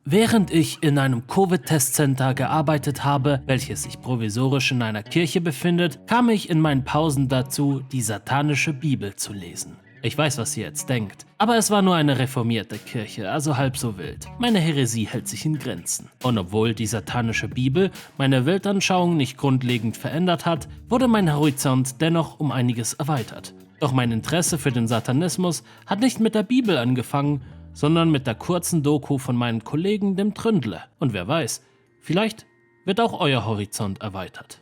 Während ich in einem Covid-Testcenter gearbeitet habe, welches sich provisorisch in einer Kirche befindet, kam ich in meinen Pausen dazu, die satanische Bibel zu lesen. Ich weiß, was ihr jetzt denkt, aber es war nur eine reformierte Kirche, also halb so wild. Meine Häresie hält sich in Grenzen. Und obwohl die satanische Bibel meine Weltanschauung nicht grundlegend verändert hat, wurde mein Horizont dennoch um einiges erweitert. Doch mein Interesse für den Satanismus hat nicht mit der Bibel angefangen, sondern mit der kurzen Doku von meinem Kollegen dem Tröndle. Und wer weiß, vielleicht wird auch euer Horizont erweitert.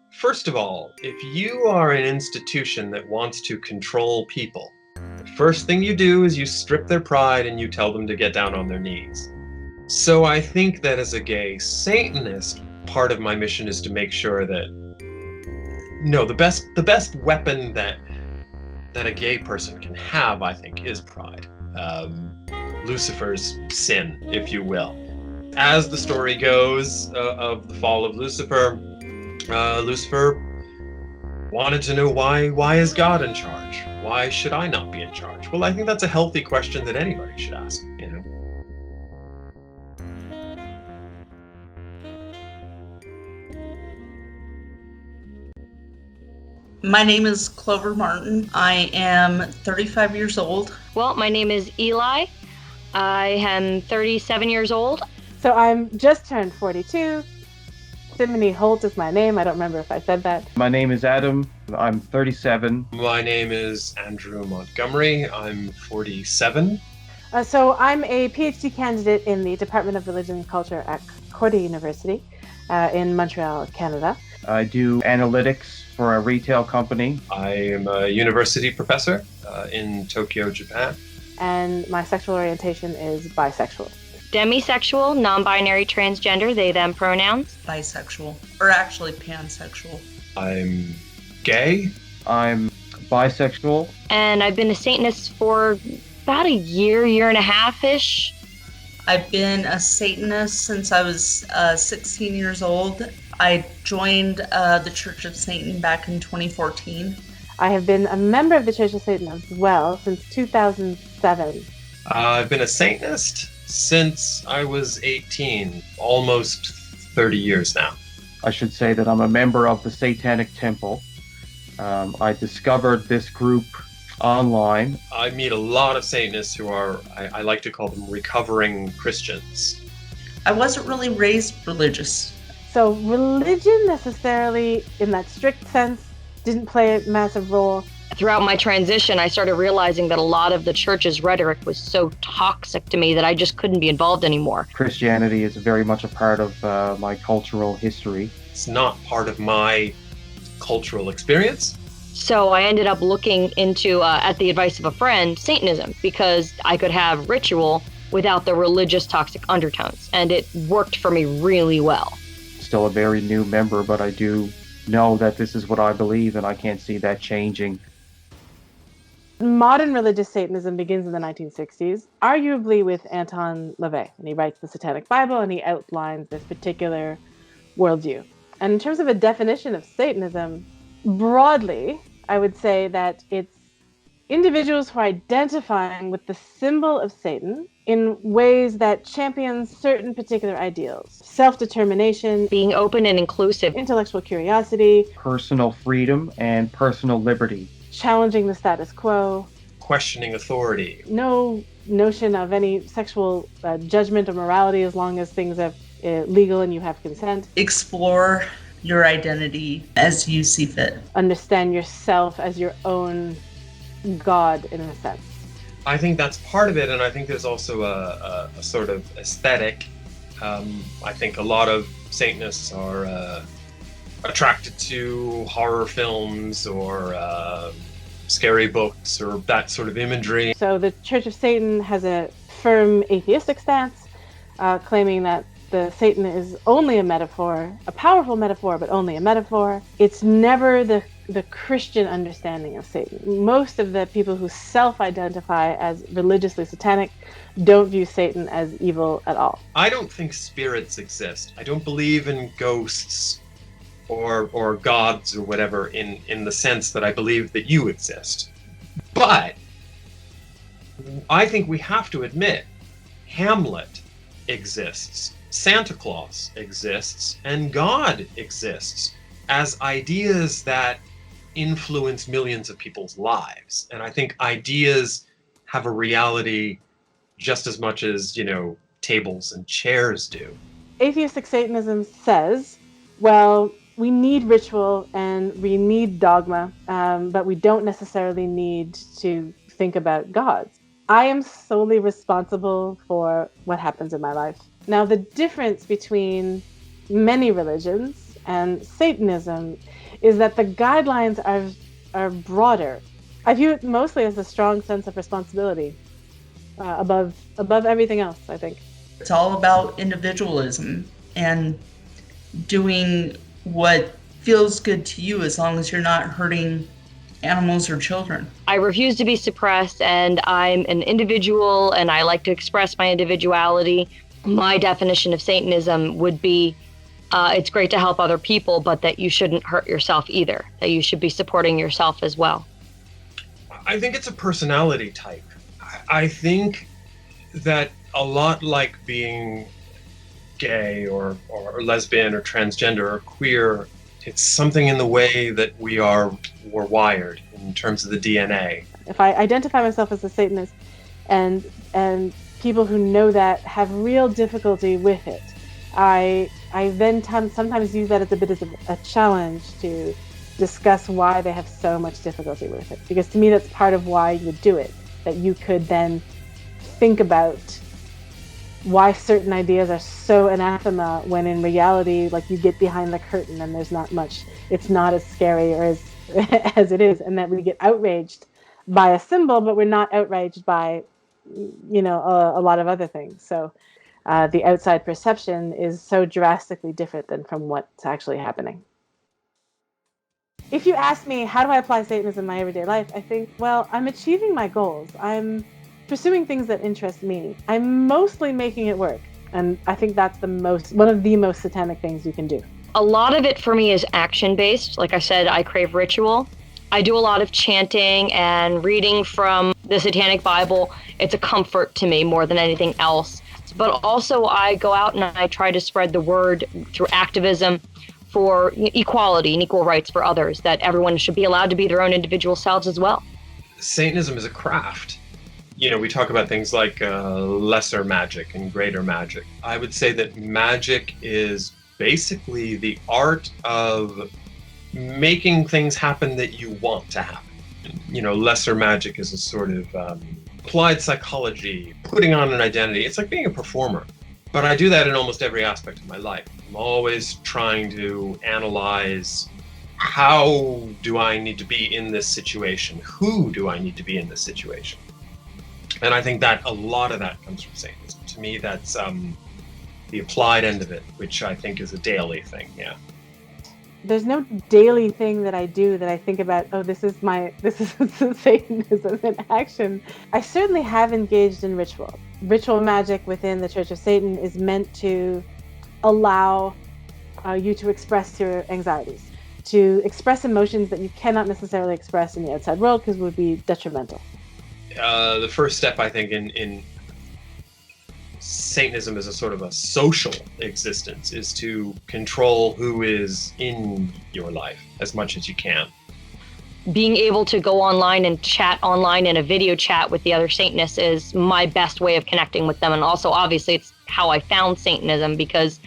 First of all, if you are an institution that wants to control people, the first thing you do is you strip their pride and you tell them to get down on their knees. So I think that as a gay Satanist, part of my mission is to make sure that the best weapon that a gay person can have, I think, is pride. Lucifer's sin, if you will. As the story goes of the fall of Lucifer, Lucifer wanted to know why is God in charge? Why should I not be in charge? Well, I think that's a healthy question that anybody should ask, you know. My name is Clover Martin. I am 35 years old. Well, my name is Eli. I am 37 years old. So I'm just turned 42. Simony Holt is my name. I don't remember if I said that. My name is Adam. I'm 37. My name is Andrew Montgomery. I'm 47. So I'm a PhD candidate in the Department of Religion and Culture at Concordia University in Montreal, Canada. I do analytics for a retail company. I am a university professor in Tokyo, Japan. And my sexual orientation is bisexual. Demisexual, non-binary, transgender, they, them pronouns. Bisexual, or actually pansexual. I'm gay. I'm bisexual. And I've been a Satanist for about a year and a half-ish. I've been a Satanist since I was 16 years old. I joined the Church of Satan back in 2014. I have been a member of the Church of Satan as well since 2007. I've been a Satanist since I was 18, almost 30 years now. I should say that I'm a member of the Satanic Temple. I discovered this group online. I meet a lot of Satanists who are, I like to call them recovering Christians. I wasn't really raised religious. So religion necessarily, in that strict sense, didn't play a massive role. Throughout my transition, I started realizing that a lot of the church's rhetoric was so toxic to me that I just couldn't be involved anymore. Christianity is very much a part of my cultural history. It's not part of my cultural experience. So I ended up looking into, at the advice of a friend, Satanism, because I could have ritual without the religious toxic undertones, and it worked for me really well. Still a very new member, but I do know that this is what I believe, and I can't see that changing. Modern religious Satanism begins in the 1960s, arguably with Anton LaVey, and he writes the Satanic Bible, and he outlines this particular worldview. And in terms of a definition of Satanism, broadly, I would say that it's individuals who are identifying with the symbol of Satan in ways that champion certain particular ideals. Self-determination, being open and inclusive, intellectual curiosity, personal freedom and personal liberty, challenging the status quo, questioning authority. No notion of any sexual judgment or morality as long as things are legal and you have consent. Explore your identity as you see fit. Understand yourself as your own God, in a sense. I think that's part of it, and I think there's also a sort of aesthetic. I think a lot of Satanists are attracted to horror films or scary books or that sort of imagery. So the Church of Satan has a firm atheistic stance, claiming that the Satan is only a metaphor, a powerful metaphor, but only a metaphor. It's never the Christian understanding of Satan. Most of the people who self-identify as religiously satanic don't view Satan as evil at all. I don't think spirits exist. I don't believe in ghosts or gods or whatever in the sense that I believe that you exist. But I think we have to admit Hamlet exists, Santa Claus exists, and God exists as ideas that influence millions of people's lives. And I think ideas have a reality just as much as, tables and chairs do. Atheistic Satanism says, well, we need ritual and we need dogma, but we don't necessarily need to think about gods. I am solely responsible for what happens in my life. Now, the difference between many religions and Satanism is that the guidelines are broader. I view it mostly as a strong sense of responsibility above everything else, I think. It's all about individualism and doing what feels good to you as long as you're not hurting animals or children. I refuse to be suppressed, and I'm an individual, and I like to express my individuality. My definition of Satanism would be it's great to help other people, but that you shouldn't hurt yourself either, that you should be supporting yourself as well. I think it's a personality type. I think that a lot like being gay or lesbian or transgender or queer, it's something in the way that we're wired in terms of the DNA. If I identify myself as a Satanist and people who know that have real difficulty with it, I then sometimes use that as a bit of a challenge to discuss why they have so much difficulty with it. Because to me, that's part of why you would do it, that you could then think about why certain ideas are so anathema when in reality, like, you get behind the curtain and there's not much, it's not as scary or as it is, and that we get outraged by a symbol, but we're not outraged by, a lot of other things. So the outside perception is so drastically different than from what's actually happening. If you ask me, how do I apply Satanism in my everyday life? I think, well, I'm achieving my goals. I'm pursuing things that interest me. I'm mostly making it work. And I think that's one of the most satanic things you can do. A lot of it for me is action-based. Like I said, I crave ritual. I do a lot of chanting and reading from the Satanic Bible. It's a comfort to me more than anything else. But also I go out and I try to spread the word through activism for equality and equal rights for others, that everyone should be allowed to be their own individual selves as well. Satanism is a craft. We talk about things like lesser magic and greater magic. I would say that magic is basically the art of making things happen that you want to happen. Lesser magic is a sort of applied psychology, putting on an identity. It's like being a performer. But I do that in almost every aspect of my life. I'm always trying to analyze, how do I need to be in this situation? Who do I need to be in this situation? And I think that a lot of that comes from Satanism. To me, that's the applied end of it, which I think is a daily thing, yeah. There's no daily thing that I do that I think about, this is Satanism in action. I certainly have engaged in ritual. Ritual magic within the Church of Satan is meant to allow you to express your anxieties, to express emotions that you cannot necessarily express in the outside world because it would be detrimental. The first step, I think, in Satanism as a sort of a social existence is to control who is in your life as much as you can. Being able to go online and chat online in a video chat with the other Satanists is my best way of connecting with them. And also, obviously, it's how I found Satanism, because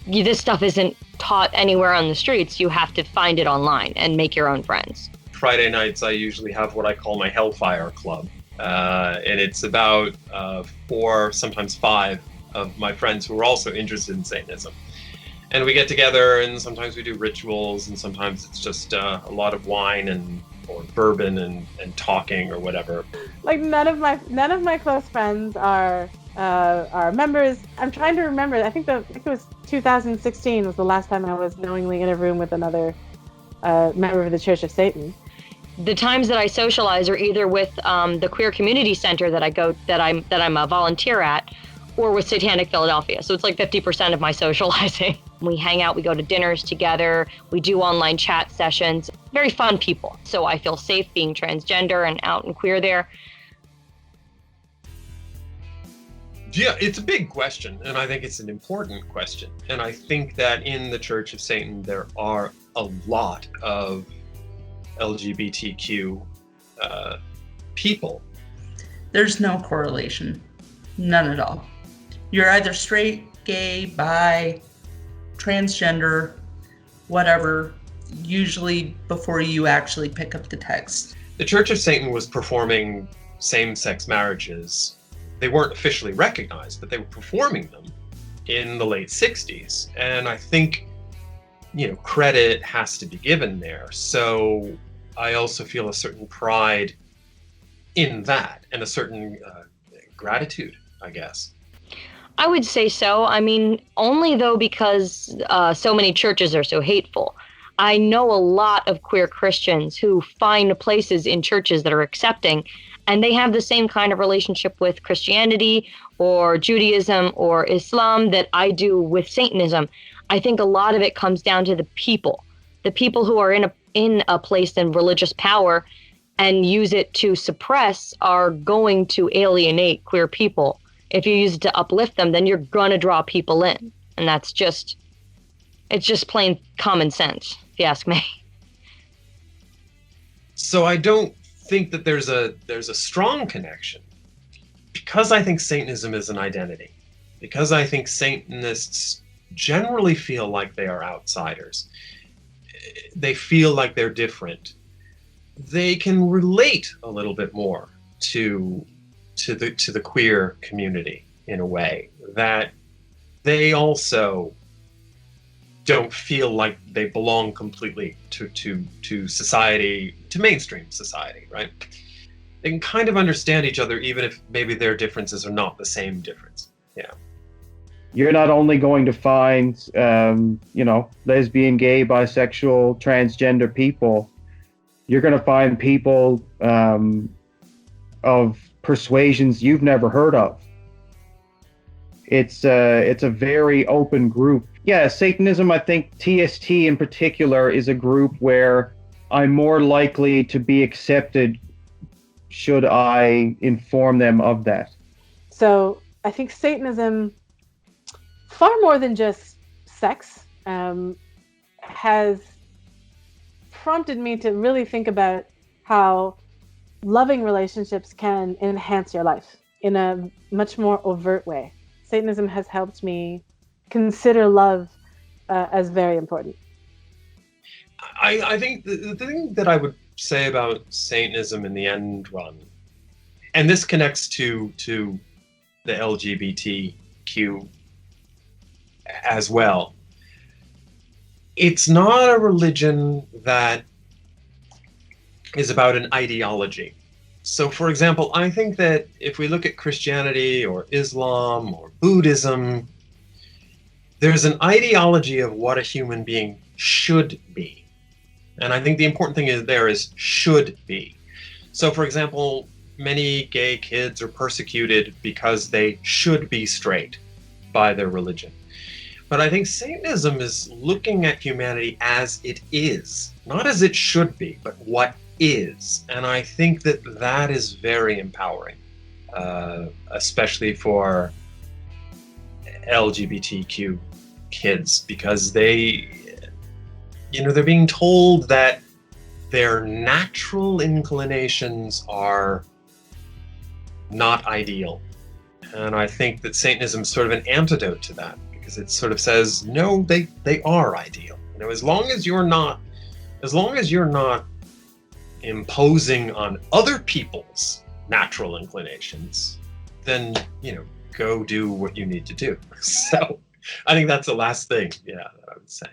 this stuff isn't taught anywhere on the streets. You have to find it online and make your own friends. Friday nights, I usually have what I call my Hellfire Club. And it's about 4, sometimes 5 of my friends who are also interested in Satanism. And we get together, and sometimes we do rituals, and sometimes it's just a lot of wine or bourbon and talking or whatever. Like none of my close friends are members. I'm trying to remember. I think it was 2016 was the last time I was knowingly in a room with another member of the Church of Satan. The times that I socialize are either with the queer community center that I'm a volunteer at, or with Satanic Philadelphia. So it's like 50% of my socializing. We hang out, we go to dinners together, we do online chat sessions. Very fun people. So I feel safe being transgender and out and queer there. Yeah, it's a big question, and I think it's an important question. And I think that in the Church of Satan, there are a lot of LGBTQ people. There's no correlation. None at all. You're either straight, gay, bi, transgender, whatever, usually before you actually pick up the text. The Church of Satan was performing same-sex marriages. They weren't officially recognized, but they were performing them in the late 60s. And I think, credit has to be given there. So I also feel a certain pride in that and a certain gratitude, I guess. I would say so. I mean, only though because so many churches are so hateful. I know a lot of queer Christians who find places in churches that are accepting, and they have the same kind of relationship with Christianity or Judaism or Islam that I do with Satanism. I think a lot of it comes down to the people who are in a place in religious power and use it to suppress are going to alienate queer people. If you use it to uplift them, then you're going to draw people in. And it's just plain common sense, if you ask me. So I don't think that there's a strong connection, because I think Satanism is an identity, because I think Satanists generally feel like they are outsiders. They feel like they're different. They can relate a little bit more to the queer community in a way that they also don't feel like they belong completely to society, to mainstream society, right? They can kind of understand each other, even if maybe their differences are not the same difference. Yeah. You're not only going to find, lesbian, gay, bisexual, transgender people. You're going to find people of persuasions you've never heard of. It's a very open group. Yeah, Satanism, I think TST in particular is a group where I'm more likely to be accepted should I inform them of that. So I think Satanism, far more than just sex, has prompted me to really think about how loving relationships can enhance your life in a much more overt way. Satanism has helped me consider love as very important. I think the thing that I would say about Satanism in the end run, and this connects to the LGBTQ as well, it's not a religion that is about an ideology. So, for example, I think that if we look at Christianity or Islam or Buddhism, there's an ideology of what a human being should be. And I think the important thing is should be. So, for example, many gay kids are persecuted because they should be straight by their religion. But I think Satanism is looking at humanity as it is, not as it should be, but what is. And I think that is very empowering, especially for LGBTQ kids, because they're being told that their natural inclinations are not ideal. And I think that Satanism is sort of an antidote to that, because it sort of says, no, they are ideal. As long as you're not imposing on other people's natural inclinations, then, go do what you need to do. So I think that's the last thing, that I would say.